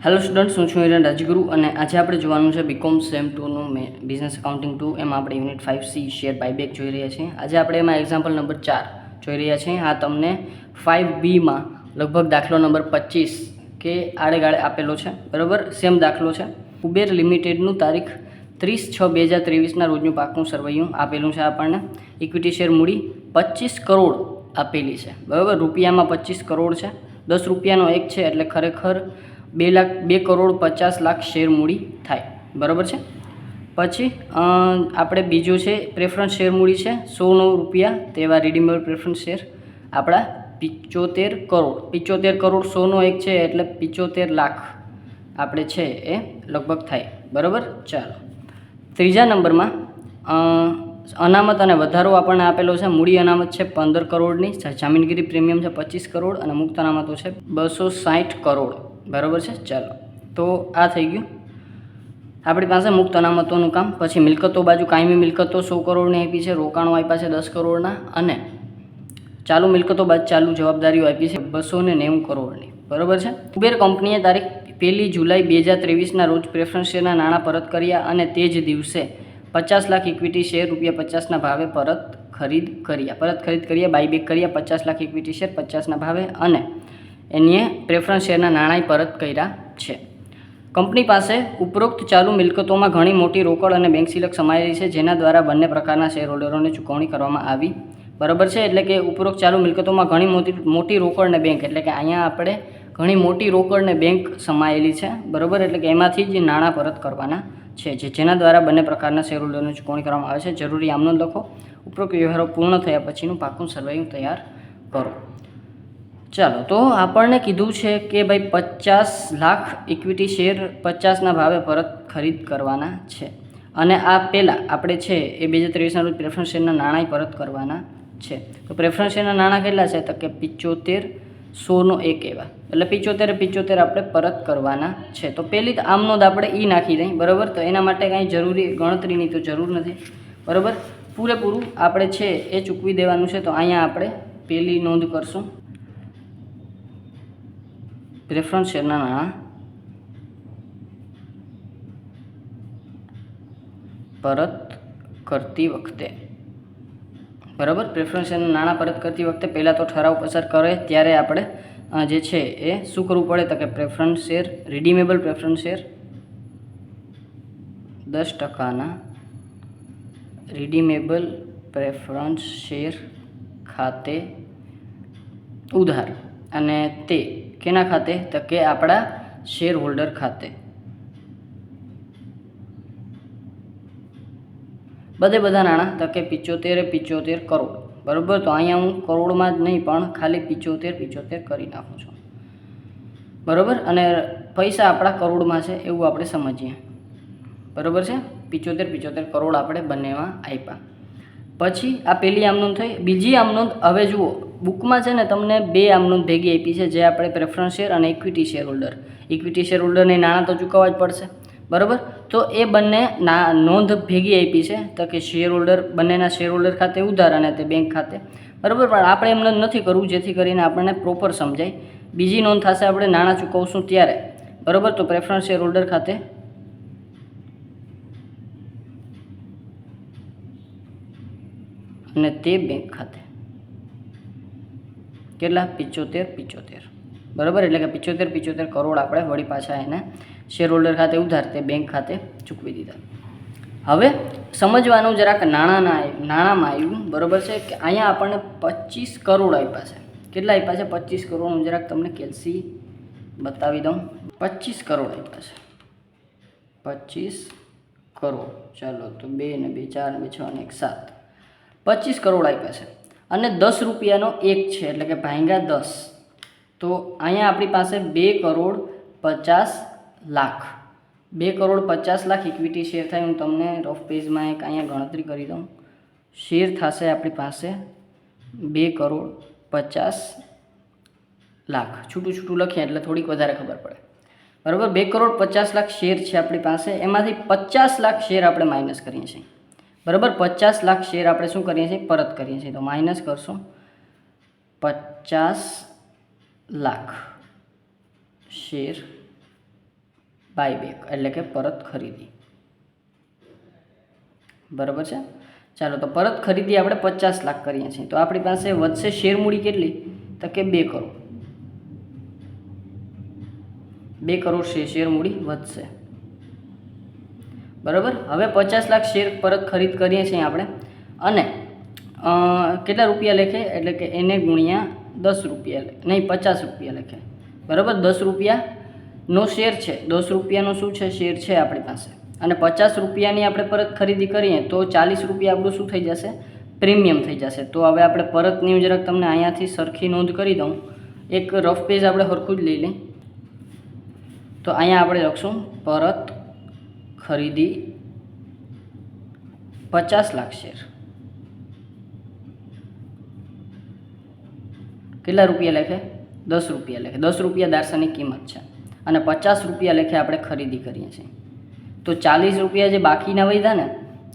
Hello students, હું છું હિરેન રાજગુરુ અને આજે આપણે જોવાનું છે બીકોમ સેમ 2નું બિઝનેસ એકાઉન્ટિંગ 2 એમાં આપણે યુનિટ 5C શેર બાયબેક જોઈ રહ્યા છીએ। આજે આપણે એમાં એક્ઝામ્પલ નંબર 4 જોઈ રહ્યા છીએ। આ તમને 5Bમાં લગભગ દાખલો નંબર 25 કે આડેગાળે આપેલો છે, બરાબર। સેમ દાખલો છે। કુબેર લિમિટેડનું તારીખ 30/6/2023ના રોજનું પાકું સરવૈયું આપેલું છે આપણને। ઇક્વિટી શેર મૂડી 25 કરોડ આપેલી છે, બરાબર। રૂપિયામાં 25 કરોડ છે, 10 રૂપિયાનો એક છે એટલે ખરેખર 2,50,00,000 શેર મૂડી થાય, બરાબર છે। પછી આપણે બીજું છે પ્રેફરન્સ શેર મૂડી છે 100 રૂપિયા, તેવા રિડીમેબલ પ્રેફરન્સ શેર આપણા 75 કરોડ। 75 કરોડ 100નો એક છે એટલે 75 લાખ આપણે છે એ લગભગ થાય, બરાબર। ચાલો ત્રીજા નંબરમાં અનામત અને વધારો આપણને આપેલો છે। મૂડી અનામત છે 15 કરોડની, જામીનગીરી પ્રીમિયમ છે 25 કરોડ અને મુક્ત અનામતો છે 260 કરોડ, બરાબર છે। ચાલો તો આ થઈ ગયું આપણી પાસે મુક્ત અનામતોનું કામ। પછી મિલકતો બાજુ કાયમી મિલકતો 100 કરોડની આપી છે, રોકાણો આપ્યા છે 10 કરોડના અને ચાલુ મિલકતો બાદ ચાલુ જવાબદારીઓ આપી છે 290 કરોડની, બરાબર છે। કુબેર કંપનીએ તારીખ 1 જુલાઈ 2023ના રોજ પ્રેફરન્સ શેરના નાણાં પરત કર્યા અને તે જ દિવસે 50 લાખ ઇક્વિટી શેર ₹50ના ભાવે પરત ખરીદ કર્યા, બાયબેક કર્યા 50 લાખ ઇક્વિટી શેર 50ના ભાવે અને એને પ્રેફરન્સ શેરના નાણાં પરત કર્યા છે। કંપની પાસે ઉપરોક્ત ચાલુ મિલકતોમાં ઘણી મોટી રોકડ અને બેંક સિલક સમાયેલી છે, જેના દ્વારા બંને પ્રકારના શેર હોલ્ડરોને ચૂકવણી કરવામાં આવી, બરાબર છે। એટલે કે ઉપરોક્ત ચાલુ મિલકતોમાં ઘણી મોટી રોકડ અને બેંક, એટલે કે અહીંયા આપણે ઘણી મોટી રોકડ અને બેંક સમાયેલી છે, બરાબર। એટલે કે એમાંથી જ નાણાં પરત કરવાના છે, જેના દ્વારા બંને પ્રકારના શેર હોલ્ડરોને ચૂકવણી કરવામાં આવે છે। જરૂરી આમનોંધ લખો। ઉપરોક્ત વ્યવહારો પૂર્ણ થયા પછીનું પાકું સરવૈયું તૈયાર કરો। ચાલો તો આપણને કીધું છે કે ભાઈ 50 લાખ ઇક્વિટી શેર 50ના ભાવે પરત ખરીદ કરવાના છે અને આ પહેલાં આપણે છે એ 2023ના રોજ પ્રેફરન્સ શેરના નાણાં પરત કરવાના છે। તો પ્રેફરન્સ શેરના નાણાં કેટલા છે? તો કે 75 100નો એક એવા, એટલે 75 આપણે પરત કરવાના છે। તો પહેલી આમ નોંધ આપણે ઈ નાખી દઈ, બરાબર। તો એના માટે કાંઈ જરૂરી ગણતરીની તો જરૂર નથી, બરાબર। પૂરેપૂરું આપણે છે એ ચૂકવી દેવાનું છે। તો અહીંયા આપણે પહેલી નોંધ કરશું, પ્રેફરન્સ શેરના નાણાં પરત કરતી વખતે, બરાબર। પ્રેફરન્સ શેરના નાણાં પરત કરતી વખતે પહેલાં તો ઠરાવ પસાર કરે ત્યારે આપણે જે છે એ શું કરવું પડે? તો કે preference share redeemable preference share 10%ના રિડીમેબલ પ્રેફરન્સ શેર ખાતે ઉધાર, અને તે કેના ખાતે? તો કે આપણા શેર હોલ્ડર ખાતે, બધા નાણાં તો કે 75 કરોડ, બરાબર। તો અહીંયા હું કરોડમાં જ નહીં પણ ખાલી 75 કરી નાખું છું, બરાબર। અને પૈસા આપણા કરોડમાં છે એવું આપણે સમજીએ, બરાબર છે। 75 કરોડ આપણે બંનેમાં આપ્યા। પછી આ પહેલી આમનોંધ થઈ। બીજી આમનોંધ, હવે જુઓ બુકમાં છે ને તમને બે આમનોંધ ભેગી આપી છે, જે આપણે પ્રેફરન્સ શેર અને ઇક્વિટી શેર હોલ્ડરને નાણાં તો ચૂકવવા જ પડશે, બરાબર। તો એ બંને નોંધ ભેગી આપી છે, તો કે શેર હોલ્ડર બંનેના શેર હોલ્ડર ખાતે ઉધાર અને તે બેંક ખાતે, બરાબર। પણ આપણે એમને નથી કરવું, જેથી કરીને આપણને પ્રોપર સમજાય। બીજી નોંધ થશે આપણે નાણાં ચૂકવશું ત્યારે, બરાબર। તો પ્રેફરન્સ શેર હોલ્ડર ખાતે અને તે બેંક ખાતે, કેટલા? 75, બરાબર। એટલે કે 75 કરોડ આપણે વળી પાછા એને શેર હોલ્ડર ખાતે ઉધાર, તે બેંક ખાતે ચૂકવી દીધા। હવે સમજવાનું જરાક નાણાંમાં આવ્યું, બરાબર છે, કે અહીંયા આપણને 25 કરોડ આપ્યા છે। કેટલા આપ્યા છે? 25 કરોડ। હું જરાક તમને કેલ્સી બતાવી દઉં। 25 કરોડ આપ્યા છે, 25 કરોડ। ચાલો તો 2 ને 2 4 ને 2 6 ને 1 7, 25 કરોડ આપ્યા છે અને 10 રૂપિયાનો એક છે, એટલે કે ભાંગ્યા 10। તો અહીંયા આપણી પાસે 2,50,00,000, 2,50,00,000 ઇક્વિટી શેર થાય। હું તમને રફ પેજમાં એક અહીંયા ગણતરી કરી દઉં। શેર થશે આપણી પાસે 2,50,00,000, છૂટું લખીએ એટલે થોડીક વધારે ખબર પડે, બરાબર। 2,50,00,000 શેર છે આપણી પાસે, એમાંથી 50 લાખ શેર આપણે માઇનસ કરીએ છીએ, બરાબર। 50 લાખ શેર આપણે શું કરીએ છીએ? પરત કરીએ છીએ। તો માઇનસ કરશું 50 લાખ શેર બાયબેક એટલે કે પરત ખરીદી. બરાબર છે. ચાલો તો પરત ખરીદી આપણે 50 લાખ કરીએ છીએ તો આપણી પાસે વધશે શેર મૂડી કેટલી તો કે 2 કરોડ. 2 કરોડ શેર મૂડી વધશે. બરાબર. હવે 50 લાખ શેર પરત ખરીદ કરીએ છીએ આપણે અને કેટલા રૂપિયા લેખે એટલે કે એને ગુણ્યા 10 રૂપિયા નહીં 50 રૂપિયા લેખે. બરાબર. 10 રૂપિયાનો શેર છે, 10 રૂપિયાનો શું છે શેર છે આપણી પાસે અને 50 રૂપિયાની આપણે પરત ખરીદી કરીએ તો 40 રૂપિયા આપણું શું થઈ જશે પ્રીમિયમ થઈ જશે. તો હવે આપણે પરતની જરાક તમને અહીંયાથી સરખી નોંધ કરી દઉં. એક રફ પેજ આપણે સરખું જ લઈ લઈએ તો અહીંયા આપણે લખશું પરત ખરીદી 50 લાખ શેર. કેટલા રૂપિયા લેખે 10 રૂપિયા લેખે. 10 રૂપિયા દારસાની કિંમત છે અને 50 રૂપિયા લેખે આપણે ખરીદી કરીએ છીએ. તો 40 રૂપિયા જે બાકીના વધ્યા ને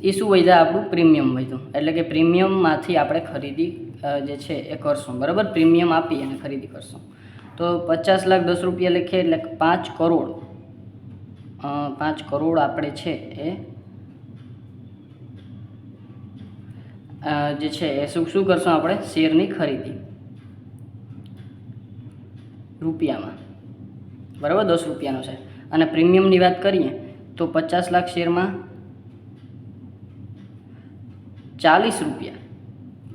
એ શું વધ્યા આપણું પ્રીમિયમ વધ્યું. એટલે કે પ્રીમિયમમાંથી આપણે ખરીદી જે છે એ કરશું. બરાબર. પ્રીમિયમ આપી અને ખરીદી કરશું. તો 50 લાખ 10 રૂપિયા લેખે એટલે 5 કરોડ. 5 કરોડ આપણે છે એ જે છે એ શું કરશું આપણે શેરની ખરીદી રૂપિયામાં. બરાબર. 10 રૂપિયાનો છે અને પ્રીમિયમની વાત કરીએ તો 50 લાખ શેરમાં 40 રૂપિયા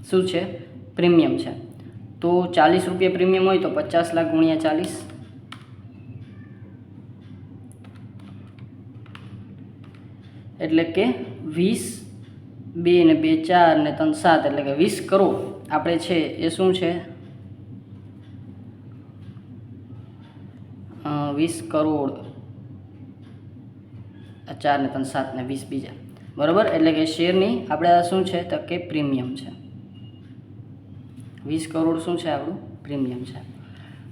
શું છે પ્રીમિયમ છે. તો 40 રૂપિયા પ્રીમિયમ હોય તો 50 લાખ ગુણ્યા 40 એટલે કે 20 2 ને 2 4 ને 3 7 એટલે કે 20 કરોડ આપણે છે એ શું છે 20 કરોડ 4 ને 3 7 ને 20 બીજા. બરાબર. એટલે કે શેરની આપણે શું છે તો કે પ્રીમિયમ છે. 20 કરોડ શું છે આપણું પ્રીમિયમ છે.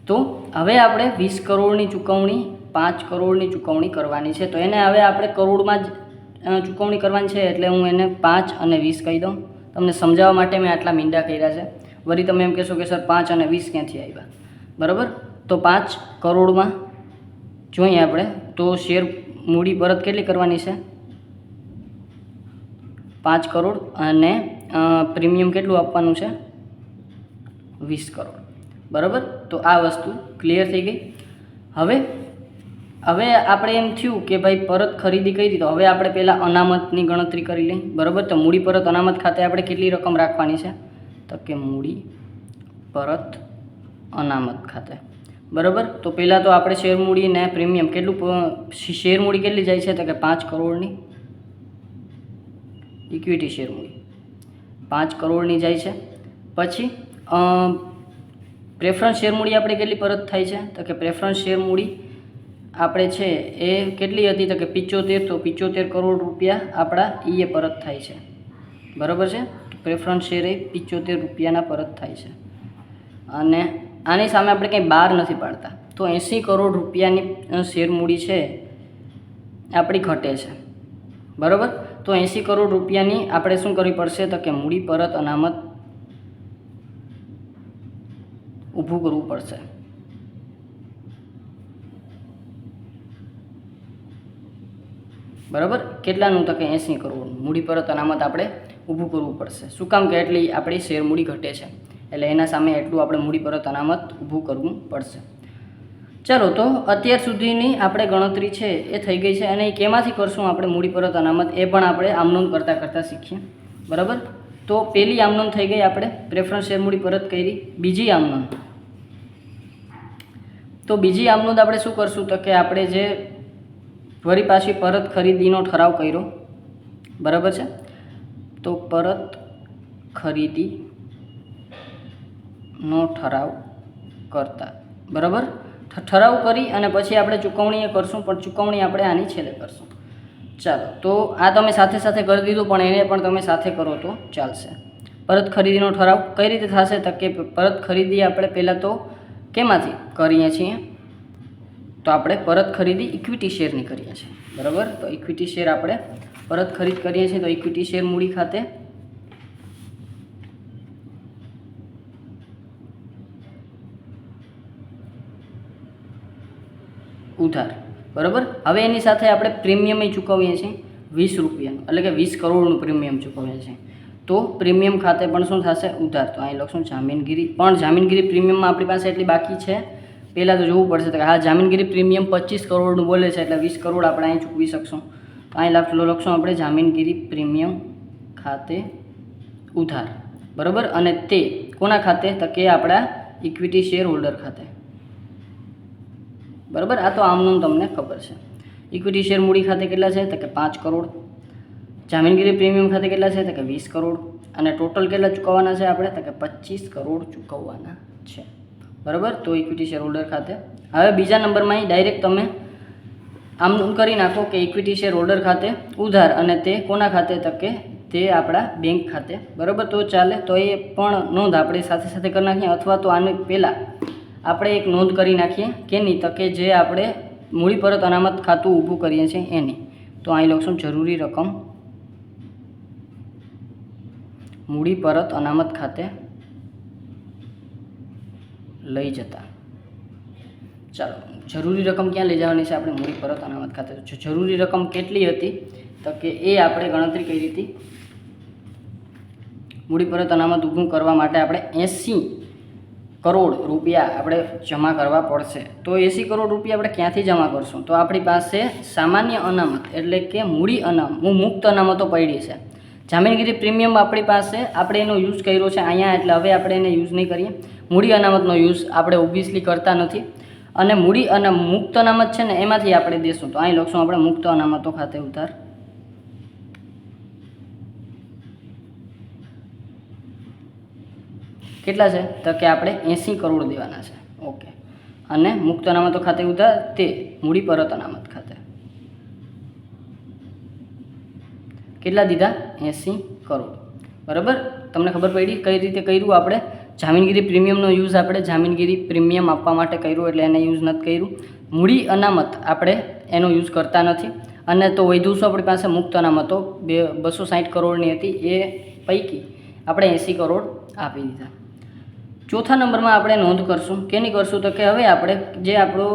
તો હવે આપણે 20 કરોડની ચૂકવણી 5 કરોડની ચૂકવણી કરવાની છે. તો એને હવે આપણે કરોડમાં જ ચૂકવણી કરવાની છે એટલે હું એને 5 અને 20 કહી દઉં. તમને સમજાવવા માટે મેં આટલા મીંડા કર્યા છે. વળી તમે એમ કહેશો કે સર 5 અને 20 ક્યાંથી આવ્યા. બરાબર. તો 5 કરોડમાં જોઈએ આપણે તો શેર મૂડી પરત કેટલી કરવાની છે 5 કરોડ અને પ્રીમિયમ કેટલું આપવાનું છે 20 કરોડ. બરાબર. તો આ વસ્તુ ક્લિયર થઈ ગઈ. હવે આપણે એમ થયું કે ભાઈ પરત ખરીદી કરી તો હવે આપણે પહેલાં અનામતની ગણતરી કરી લઈએ. બરાબર. તો મૂડી પરત અનામત ખાતે આપણે કેટલી રકમ રાખવાની છે તો કે મૂડી પરત અનામત ખાતે. બરાબર. તો પહેલાં તો આપણે શેર મૂડી ને પ્રીમિયમ કેટલું શેર મૂડી કેટલી જાય છે તો કે 5 કરોડની ઇક્વિટી શેર મૂડી 5 કરોડની જાય છે. પછી પ્રેફરન્સ શેર મૂડી આપણે કેટલી પરત થાય છે તો કે પ્રેફરન્સ શેર મૂડી આપણે છે એ કેટલી હતી તો કે 75. તો 75 કરોડ રૂપિયા આપણા એ પરત થાય છે. બરાબર છે. પ્રેફરન્સ શેર એ 75 રૂપિયાના પરત થાય છે અને આની સામે આપણે કંઈ બહાર નથી પાડતા. તો 80 કરોડ રૂપિયાની શેર મૂડી છે આપણી ઘટે છે. બરાબર. તો 80 કરોડ રૂપિયાની આપણે શું કરવી પડશે તો કે મૂડી પરત અનામત ઊભું કરવું પડશે. બરાબર. કેટલાનું તો કે 80 કરોડ મૂડી પરત અનામત આપણે ઊભું કરવું પડશે. શું કામ કે એટલી આપણી શેર મૂડી ઘટે છે એટલે એના સામે એટલું આપણે મૂડી પરત અનામત ઊભું કરવું પડશે. ચાલો તો અત્યાર સુધીની આપણે ગણતરી છે એ થઈ ગઈ છે અને એ કેમાંથી કરશું આપણે મૂડી પરત અનામત એ પણ આપણે આમનોંધ કરતાં શીખીએ. બરાબર. તો પહેલી આમનોંધ થઈ ગઈ આપણે પ્રેફરન્સ શેર મૂડી પરત કરી. બીજી આમનોંધ આપણે શું કરશું તો કે આપણે જે વળી પાછી પરત ખરીદીનો ઠરાવ કર્યો. બરાબર છે. તો પરત ખરીદીનો ઠરાવ કરતા. બરાબર. ઠરાવ કરી અને પછી આપણે ચૂકવણી કરશું પણ ચૂકવણી આપણે આની છેલ્લે કરશું. ચાલો તો આ તમે સાથે સાથે કરી દીધું પણ એને પણ તમે સાથે કરો તો ચાલશે. પરત ખરીદીનો ઠરાવ કઈ રીતે થશે તો કે પરત ખરીદી આપણે પહેલાં તો કેમાંથી કરીએ છીએ તો આપણે પરત ખરીદી ઇક્વિટી શેરની કરીએ છીએ. બરાબર. તો ઇક્વિટી શેર આપણે પરત ખરીદ કરીએ છીએ તો ઇક્વિટી શેર મૂડી ખાતે ઉધાર. બરાબર. હવે એની સાથે આપણે પ્રીમિયમ ચૂકવીએ છીએ 20 રૂપિયાનું, એટલે કે 20 કરોડનું પ્રીમિયમ ચૂકવીએ છીએ. તો પ્રીમિયમ ખાતે પણ શું થશે? ઉધાર. તો અહીં લખશું જામીનગીરી. પણ જામીનગીરી પ્રીમિયમમાં આપણી પાસે એટલી બાકી છે, પહેલાં તો જોવું પડશે કે હા જામીનગીરી પ્રીમિયમ 25 કરોડનું બોલે છે, એટલે 20 કરોડ આપણે અહીં ચૂકવી શકશું. તો અહીં લખશું આપણે જામીનગીરી પ્રીમિયમ ખાતે ઉધાર. બરાબર. અને તે કોના ખાતે? તો કે આપણા ઇક્વિટી શેર હોલ્ડર ખાતે. બરાબર. આ તો આમનું તમને ખબર છે. ઇક્વિટી શેર મૂડી ખાતે કેટલા છે? તો કે 5 કરોડ. જામીનગીરી પ્રીમિયમ ખાતે કેટલા છે? તો કે 20 કરોડ. અને ટોટલ કેટલા ચૂકવવાના છે આપણે? તો કે 25 કરોડ ચૂકવવાના છે. બરાબર. તો ઇક્વિટી શેર હોલ્ડર ખાતે. હવે બીજા નંબરમાં અહીં ડાયરેક્ટ તમે આમ કરી નાખો કે ઇક્વિટી શેર હોલ્ડર ખાતે ઉધાર, અને તે કોના ખાતે? તો કે તે આપણા બેંક ખાતે. બરાબર. તો ચાલે. તો એ પણ નોંધ આપણે સાથે સાથે કરી નાખીએ, અથવા તો આને પહેલાં આપણે એક નોંધ કરી નાખીએ કેની? તો કે જે આપણે મૂડી પરત અનામત ખાતું ઊભું કરીએ છીએ એની. તો અહીં લખશું જરૂરી રકમ મૂડી પરત અનામત ખાતે લઈ જતા. ચાલો, જરૂરી રકમ ક્યાં લઈ જવાની છે? આપણે મૂડી પરત અનામત ખાતે. જરૂરી રકમ કેટલી હતી? તો કે એ આપણે ગણતરી કરી હતી. મૂડી પરત અનામત ઊભું કરવા માટે આપણે 80 કરોડ રૂપિયા આપણે જમા કરવા પડશે. તો 80 કરોડ રૂપિયા આપણે ક્યાંથી જમા કરશું? તો આપણી પાસે સામાન્ય અનામત એટલે કે મૂડી મુક્ત અનામતો પડી છે. જામીનગીરી પ્રીમિયમ આપણી પાસે આપણે એનો યુઝ કર્યો છે અહીંયા, એટલે હવે આપણે એને યુઝ નહીં કરીએ. મૂડી અનામતનો યુઝ આપણે ઓબ્વિયસલી કરતા નથી. અને મૂડી અને મુક્ત અનામત છે ને એમાંથી આપણે દેશું. તો અહીં લખશું આપણે મુક્ત અનામતો ખાતે ઉધાર. કેટલા છે? તો કે આપણે 80 કરોડ દેવાના છે. ઓકે. અને મુક્ત અનામતો ખાતે ઉધાર તે મૂડી પરત અનામત ખાતે કેટલા દીધા? 80 કરોડ. બરાબર. તમને ખબર પડી કઈ રીતે કર્યું આપણે? જામીનગીરી પ્રીમિયમનો યુઝ આપણે જામીનગીરી પ્રીમિયમ આપવા માટે કર્યું, એટલે એને યુઝ નથી કર્યું. મૂડી અનામત આપણે એનો યુઝ કરતા નથી. અને તો વધુ શું આપણી પાસે? મુક્ત અનામતો 260 કરોડની હતી, એ પૈકી આપણે 80 કરોડ આપી દીધા. ચોથા નંબરમાં આપણે નોંધ કરશું. કેની કરશું? તો કે હવે આપણે જે આપણો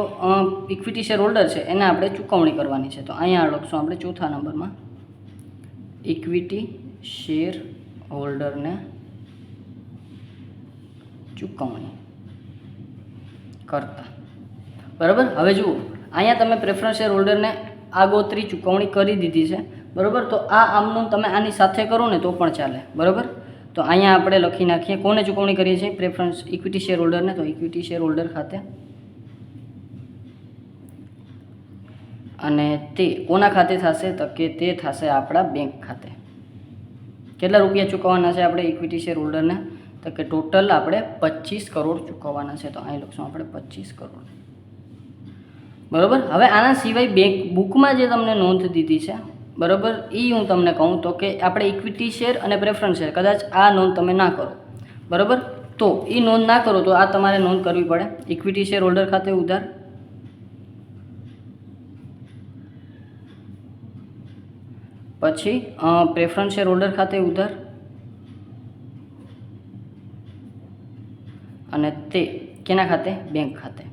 ઇક્વિટી શેર હોલ્ડર છે એને આપણે ચૂકવણી કરવાની છે. તો અહીંયા લખશું આપણે ચોથા નંબરમાં ઇક્વિટી શેર હોલ્ડરને ચૂકવણી કરતા. બરાબર. હવે જુઓ, અહીંયા તમે પ્રેફરન્સ શેર હોલ્ડરને આગોતરી ચૂકવણી કરી દીધી છે. બરાબર. તો આ આમનું તમે આની સાથે કરો ને તો પણ ચાલે. બરાબર. તો અહીંયા આપણે લખી નાખીએ કોને ચૂકવણી કરીએ છીએ? પ્રેફરન્સ ઇક્વિટી શેર હોલ્ડરને. તો ઇક્વિટી શેર હોલ્ડર ખાતે. અને તે કોના ખાતે થશે? તો કે તે થશે આપણા બેંક ખાતે. કેટલા રૂપિયા ચૂકવવાના છે આપણે ઇક્વિટી શેર હોલ્ડરને? તો કે ટોટલ આપણે 25 કરોડ ચૂકવવાના છે. તો અહીં લખશું આપણે 25 કરોડ. બરાબર. હવે આના સિવાય બેંક બુકમાં જે તમને નોંધ દીધી છે, બરાબર, એ હું તમને કહું તો કે આપણે ઇક્વિટી શેર અને પ્રેફરન્સ શેર, કદાચ આ નોંધ તમે ના કરો, બરાબર, તો એ નોંધ ના કરો તો આ તમારે નોંધ કરવી પડે. ઇક્વિટી શેર હોલ્ડર ખાતે ઉધાર, પછી પ્રેફરન્સ શેર હોલ્ડર ખાતે ઉધાર, અને તે કેના ખાતે? બેંક ખાતે.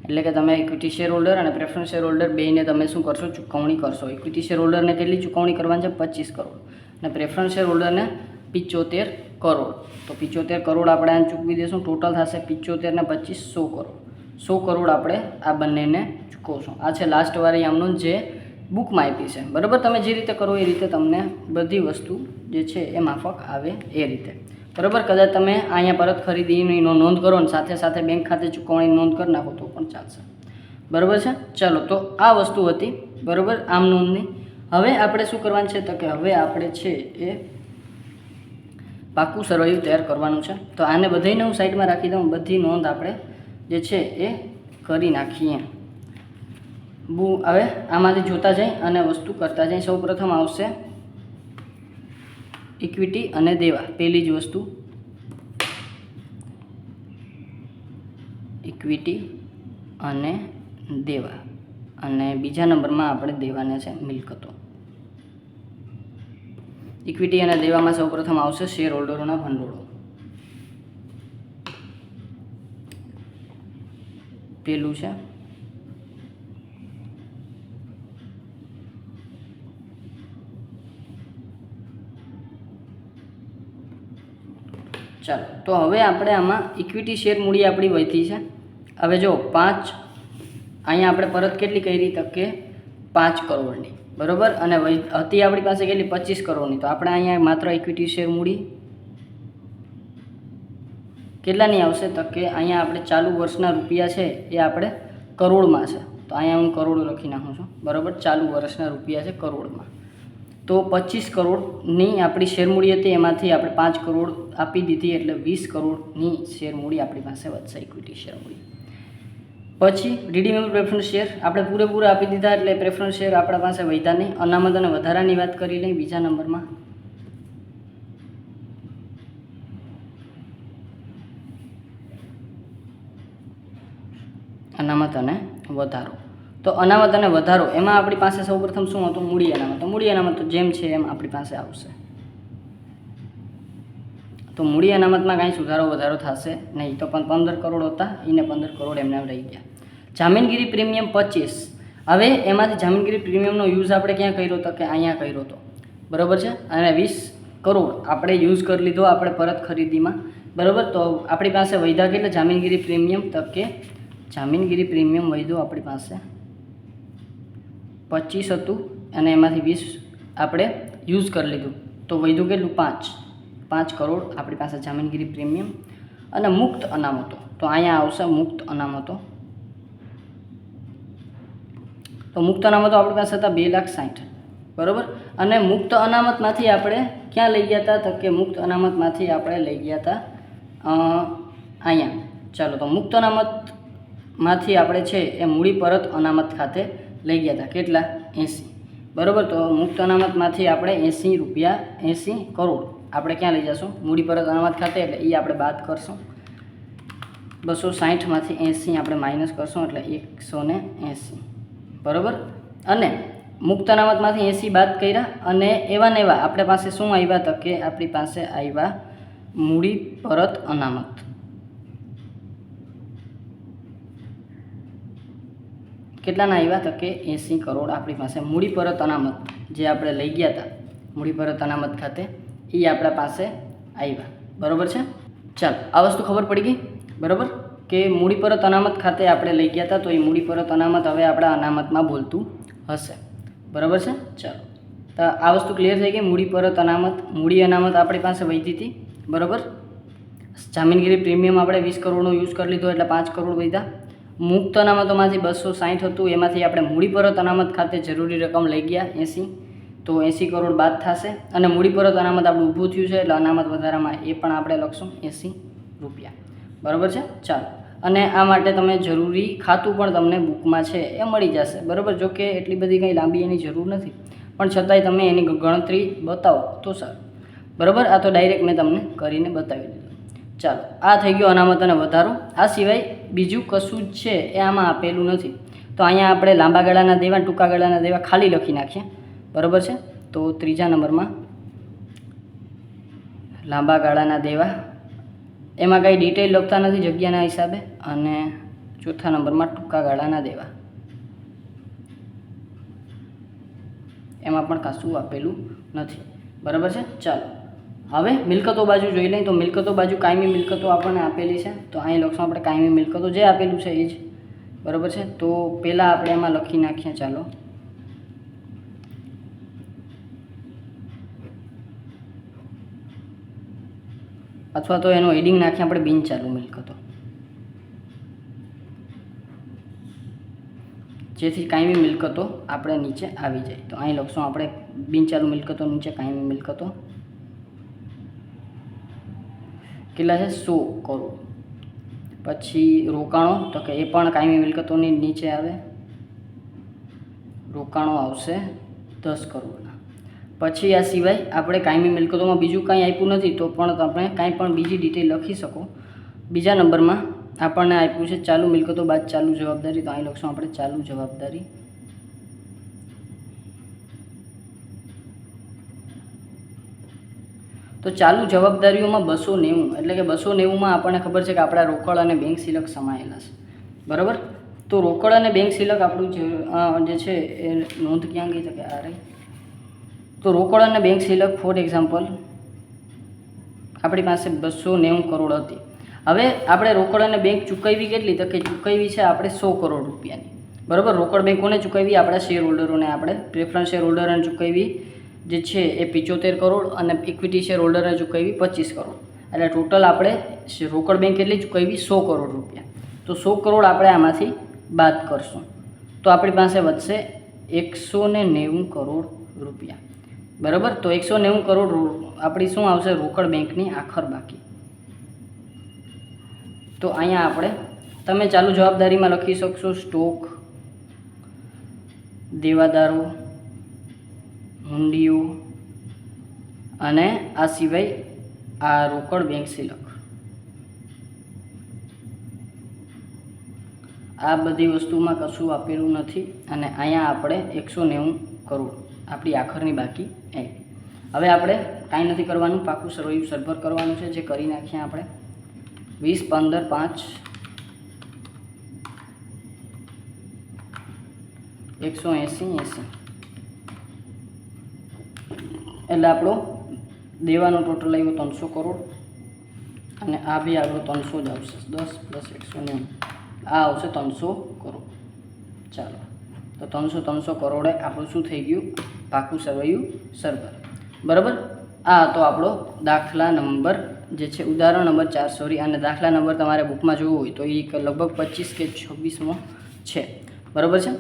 એટલે કે તમે ઇક્વિટી શેર હોલ્ડર અને પ્રેફરન્સ શેર હોલ્ડર બેયને તમે શું કરશો? ચૂકવણી કરશો. ઇક્વિટી શેર હોલ્ડરને કેટલી ચૂકવણી કરવાની છે? 25 કરોડ. અને પ્રેફરન્સ શેર હોલ્ડરને 75 કરોડ. તો 75 કરોડ આપણે આને ચૂકવી દઈશું. ટોટલ થશે 75 ને 25 100 કરોડ. 100 કરોડ આપણે આ બંનેને ચૂકવશું. આ છે લાસ્ટ વાળી આમનું જે બુકમાં આપી છે, બરાબર. તમે જે રીતે કરો એ રીતે તમને બધી વસ્તુ જે છે એ માફક આવે એ રીતે, બરાબર. કદાચ તમે અહીંયા પરત ખરીદીની નોંધ કરો ને સાથે સાથે બેંક ખાતે ચૂકવણીની નોંધ કરી નાખો તો પણ ચાલશે, બરાબર છે. ચાલો, તો આ વસ્તુ હતી, બરાબર, આમ નોંધની. હવે આપણે શું કરવાનું છે? તો કે હવે આપણે છે એ પાકું સરવૈયું તૈયાર કરવાનું છે. તો આને બધાને હું સાઈડમાં રાખી દઉં. બધી નોંધ આપણે જે છે એ કરી નાખીએ. હવે આમાંથી જોતા જઈ અને વસ્તુ કરતા જઈ. સૌ પ્રથમ આવશે ઇક્વિટી અને દેવા. પહેલી જ વસ્તુ ઇક્વિટી અને દેવા, અને બીજા નંબરમાં આપણે દેવાને છે મિલકતો. ઇક્વિટી અને દેવામાં સૌ પ્રથમ આવશે શેર હોલ્ડરોના ભંડોળો. પેલું છે ચાલો, તો હવે આપણે આમાં ઇક્વિટી શેર મૂડી આપણી વધી છે. હવે જો 5 અહીંયા આપણે પરત કેટલી કરી તો કે 5 કરોડની, બરાબર, અને હતી આપણી પાસે કેટલી 25 કરોડની. તો આપણે અહીંયા માત્ર ઇક્વિટી શેર મૂડી કેટલાની આવશે તો કે અહીંયા આપણે ચાલુ વર્ષના રૂપિયા છે એ આપણે કરોડમાં છે. તો અહીંયા હું કરોડ લખી નાખું છું, બરાબર. ચાલુ વર્ષના રૂપિયા છે કરોડમાં. તો 25 કરોડની આપણી શેરમૂડી હતી, એમાંથી આપણે 5 કરોડ આપી દીધી, એટલે 20 કરોડની શેરમૂડી આપણી પાસે વધશે, ઇક્વિટી શેરમૂડી. પછી રિડીમેબલ પ્રેફરન્સ શેર આપણે પૂરેપૂરા આપી દીધા, એટલે પ્રેફરન્સ શેર આપણા પાસે વધ્યા નહીં. અનામત અને વધારાની વાત કરી લઈએ બીજા નંબરમાં. અનામત અને વધારો. તો અનામત અને વધારો એમાં આપણી પાસે સૌપ્રથમ શું હતું? મૂડી અનામત. તો મૂડી અનામત તો જેમ છે એમ આપણી પાસે આવશે. તો મૂડી અનામતમાં કાંઈ સુધારો વધારો થશે નહીં. તો પણ 15 કરોડ હતા, એને 15 કરોડ એમને રહી ગયા. જામીનગીરી પ્રીમિયમ 25. હવે એમાંથી જામીનગીરી પ્રીમિયમનો યુઝ આપણે ક્યાં કર્યો હતો? કે અહીંયા કર્યો હતો, બરાબર છે. અને 20 કરોડ આપણે યુઝ કરી લીધો આપણે પરત ખરીદીમાં, બરાબર. તો આપણી પાસે વધ્યા કેટલા જામીનગીરી પ્રીમિયમ? તો કે જામીનગીરી પ્રીમિયમ વધ્યું આપણી પાસે 25 હતું, અને એમાંથી 20 આપણે યુઝ કરી લીધું, તો વધ્યું કેટલું? 5 કરોડ આપણી પાસે જામીનગીરી પ્રીમિયમ. અને મુક્ત અનામતો, તો અહીંયા આવશે મુક્ત અનામતો. તો મુક્ત અનામતો આપણી પાસે હતા 2,60,000, બરાબર. અને મુક્ત અનામતમાંથી આપણે ક્યાં લઈ ગયા હતા? તો કે મુક્ત અનામતમાંથી આપણે લઈ ગયા હતા અહીંયા. ચાલો, તો મુક્ત અનામતમાંથી આપણે છે એ મૂડી પરત અનામત ખાતે લઈ ગયા હતા. કેટલા? 80, બરાબર. તો મુક્ત અનામતમાંથી આપણે 80 કરોડ આપણે ક્યાં લઈ જશું? મૂડી પરત અનામત ખાતે. એટલે એ આપણે બાદ કરશું. 260માંથી 80 આપણે માઇનસ કરશું, એટલે 180, બરાબર. અને મુક્ત અનામતમાંથી 80 બાદ કર્યા, અને એવા ને એવા આપણી પાસે શું આવ્યા? તો કે આપણી પાસે આવ્યા મૂડી પરત અનામત. કેટલાના આવ્યા? તો કે 80 કરોડ આપણી પાસે મૂડી પરત અનામત જે આપણે લઈ ગયા હતા મૂડી પરત અનામત ખાતે, એ આપણા પાસે આવ્યા, બરાબર છે. ચાલો, આ વસ્તુ ખબર પડી ગઈ, બરાબર, કે મૂડી પરત અનામત ખાતે આપણે લઈ ગયા હતા. તો એ મૂડી પરત અનામત હવે આપણા અનામતમાં બોલતું હશે, બરાબર છે. ચાલો, તો આ વસ્તુ ક્લિયર થઈ ગઈ. મૂડી પરત અનામત, મૂડી અનામત આપણી પાસે વધી હતી, બરાબર. જામીનગીરી પ્રીમિયમ આપણે 20 કરોડનો યુઝ કરી લીધો, એટલે 5 કરોડ વધ્યા. મુક્ત અનામતોમાંથી 260 હતું, એમાંથી આપણે મૂડી પરત અનામત ખાતે જરૂરી રકમ લઈ ગયા 80, તો 80 કરોડ બાદ થશે. અને મૂડી પરત અનામત આપણું ઊભું થયું છે, એટલે અનામત વધારામાં એ પણ આપણે લખશું 80 રૂપિયા, બરાબર છે. ચાલો, અને આ માટે તમે જરૂરી ખાતું પણ તમને બુકમાં છે એ મળી જશે, બરાબર. જો કે એટલી બધી કંઈ લાંબી એની જરૂર નથી, પણ છતાંય તમે એની ગણતરી બતાવો તો સારું, બરાબર. આ તો ડાયરેક્ટ મેં તમને કરીને બતાવી દીધું. ચાલો, આ થઈ ગયો અનામત અને વધારો. આ સિવાય બીજું કશું જ છે એ આમાં આપેલું નથી. તો અહીંયા આપણે લાંબા ગાળાના દેવા, ટૂંકા ગાળાના દેવા ખાલી લખી નાખીએ, બરાબર છે. તો ત્રીજા નંબરમાં લાંબા ગાળાના દેવા, એમાં કંઈ ડિટેલ લખતા નથી જગ્યાના હિસાબે. અને ચોથા નંબરમાં ટૂંકા ગાળાના દેવા, એમાં પણ કશું આપેલું નથી, બરાબર છે. ચાલો, હવે મિલકતો બાજુ જોઈ લઈએ. તો મિલકતો બાજુ કાયમી મિલકતો આપણને આપેલી છે, તો અહીં લખશું આપણે કાયમી મિલકતો, જે આપેલું છે એ જ, બરાબર છે. તો પહેલાં આપણે એમાં લખી નાખીએ. ચાલો, અથવા તો એનો હેડિંગ નાખીએ આપણે બિનચાલુ મિલકતો, જેથી કાયમી મિલકતો આપણે નીચે આવી જાય. તો અહીં લખશું આપણે બિનચાલુ મિલકતો નીચે કાયમી મિલકતો કેટલા છે? 100 કરોડ. પછી રોકાણો, તો કે એ પણ કાયમી મિલકતોની નીચે આવે, રોકાણો આવશે 10 કરોડના. પછી આ સિવાય આપણે કાયમી મિલકતોમાં બીજું કાંઈ આપ્યું નથી, તો પણ તમે કાંઈ પણ બીજી ડિટેલ લખી શકો. બીજા નંબરમાં આપણને આપ્યું છે ચાલુ મિલકતો બાદ ચાલુ જવાબદારી, તો અહીં લખશું આપણે ચાલુ જવાબદારી. તો ચાલુ જવાબદારીઓમાં 290, એટલે કે 290માં આપણને ખબર છે કે આપણા રોકડ અને બેંક સિલક સમાયેલા છે, બરાબર. તો રોકડ અને બેંક સિલક આપણું જે છે એ નોંધ ક્યાં ગઈ? તો કે આ રહી. તો રોકડ અને બેંક સિલક ફોર એક્ઝામ્પલ આપણી પાસે 290 કરોડ હતી. હવે આપણે રોકડ અને બેંક ચૂકવવી કેટલી? તો કે ચૂકવવી છે આપણે 100 કરોડ રૂપિયાની, બરાબર. રોકડ બેંકોને ચૂકવવી, આપણા શેર હોલ્ડરોને, આપણે પ્રેફરન્સ શેર હોલ્ડરોને ચૂકવવી જે છે એ 75 કરોડ અને ઇક્વિટી શેર હોલ્ડરને ચૂકવવી 25 કરોડ. એટલે ટોટલ આપણે રોકડ બેંક કેટલી ચૂકવવી? 100 કરોડ રૂપિયા. તો 100 કરોડ આપણે આમાંથી બાદ કરશું તો આપણી પાસે વધશે 190 કરોડ રૂપિયા, બરાબર. તો 190 કરોડ આપણી શું આવશે? રોકડ બેંકની આખર બાકી. તો અહીંયા આપણે તમે ચાલુ જવાબદારીમાં લખી શકશો સ્ટોક, દેવાદારો, હુંડીઓ અને આ સિવાય આ રોકડ બેંક શિલક. આ બધી વસ્તુમાં કશું આપેલું નથી અને અહીંયા આપણે 190 કરોડ આપણી આખરની બાકી આવી. હવે આપણે કાંઈ નથી કરવાનું, પાકું સરવૈયું સરભર કરવાનું છે, જે કરી નાખીએ આપણે. 20, 15, 5, 180, 80 એટલે આપણો દેવાનો ટોટલ આવ્યો 300 કરોડ અને આ બી આપણો 300 જ આવશે. 10 + 190 આ આવશે 300 કરોડ. ચાલો, તો 300 કરોડે આપણું શું થઈ ગયું? પાકું સરવૈયું સરભર, બરાબર. આ હતો આપણો દાખલા નંબર જે છે ઉદાહરણ નંબર 4, સોરી. અને દાખલા નંબર તમારે બુકમાં જોવું હોય તો એ લગભગ 25 કે 26મો છે, બરાબર છે.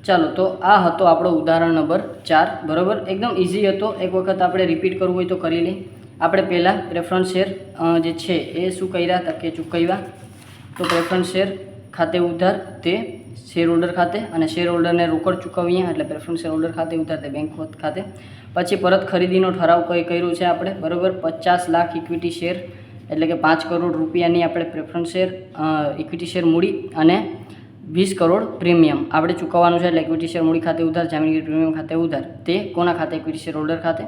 ચાલો, તો આ હતો આપણો ઉદાહરણ નંબર 4, બરાબર. એકદમ ઇઝી હતો. એક વખત આપણે રિપીટ કરવું હોય તો કરી લઈએ. આપણે પહેલાં પ્રેફરન્સ શેર જે છે એ શું કર્યા હતા કે ચૂકવ્યા. તો પ્રેફરન્સ શેર ખાતે ઉધાર તે શેર હોલ્ડર ખાતે, અને શેર હોલ્ડરને રોકડ ચૂકવીએ એટલે પ્રેફરન્સ શેર હોલ્ડર ખાતે ઉધાર તે બેંક ખાતે. પછી પરત ખરીદીનો ઠરાવ કર્યો છે આપણે, બરાબર. 50 લાખ ઇક્વિટી શેર એટલે કે 5 કરોડ રૂપિયાની આપણે પ્રેફરન્સ શેર ઇક્વિટી શેર મૂડી અને 20 કરોડ પ્રીમિયમ આપણે ચૂકવવાનું છે. એટલે ઇક્વિટી શેર મૂડી ખાતે ઉધાર, જામીનગીરી પ્રીમિયમ ખાતે ઉધાર તે કોના ખાતે? ઇક્વિટી શેર હોલ્ડર ખાતે.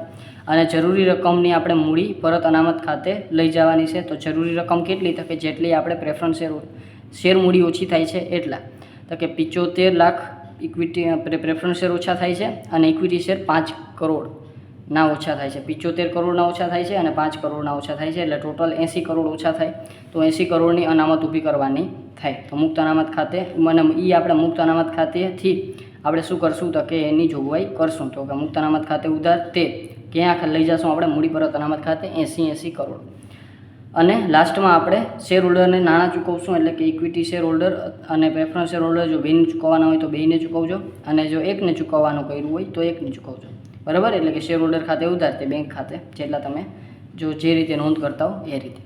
અને જરૂરી રકમની આપણે મૂડી પરત અનામત ખાતે લઈ જવાની છે. તો જરૂરી રકમ કેટલી? તો કે જેટલી આપણે પ્રેફરન્સ શેર મૂડી ઓછી થાય છે એટલા. તો કે 75 લાખ ઇક્વિટી પ્રેફરન્સ શેર ઓછા થાય છે અને ઇક્વિટી શેર 5 કરોડના ઓછા થાય છે. 75 કરોડના ઓછા થાય છે અને 5 કરોડના ઓછા થાય છે. એટલે ટોટલ 80 કરોડ ઓછા થાય. તો 80 કરોડની અનામત ઊભી કરવાની થાય. તો મુક્ત અનામત ખાતે મને આપણે મુક્ત અનામત ખાતેથી આપણે શું કરશું? તો કે એની જોગવાઈ કરશું. તો કે મુક્ત અનામત ખાતે ઉધાર તે ક્યાં લઈ જશું? આપણે મૂડી પરત અનામત ખાતે 80 કરોડ. અને લાસ્ટમાં આપણે શેર હોલ્ડરને નાણાં ચૂકવશું. એટલે કે ઇક્વિટી શેર હોલ્ડર અને પ્રેફરન્સ શેર હોલ્ડર જો બેને ચૂકવવાના હોય તો બેને ચૂકવજો, અને જો એકને ચૂકવવાનું કર્યું હોય તો એકને ચૂકવજો, બરાબર. એટલે કે શેર હોલ્ડર ખાતે ઉધાર તે બેંક ખાતે, જેટલા તમે જે રીતે નોંધ કરતા હો એ રીતે,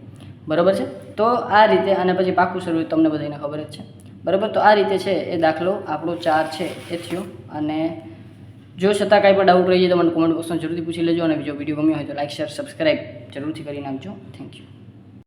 બરાબર છે. તો આ રીતે, અને પછી પાકું સરવૈયું તમને બધાને ખબર જ છે, બરાબર. તો આ રીતે છે એ દાખલો આપણો 4 છે એ થયો. અને જો છતાં કાંઈ પણ ડાઉટ રહી જાય તો મને કોમેન્ટ બોક્સમાં જરૂરથી પૂછી લેજો. અને બીજો વિડીયો ગમ્યો હોય તો લાઇક, શેર, સબસ્ક્રાઈબ જરૂરથી કરી નાખજો. Thank you.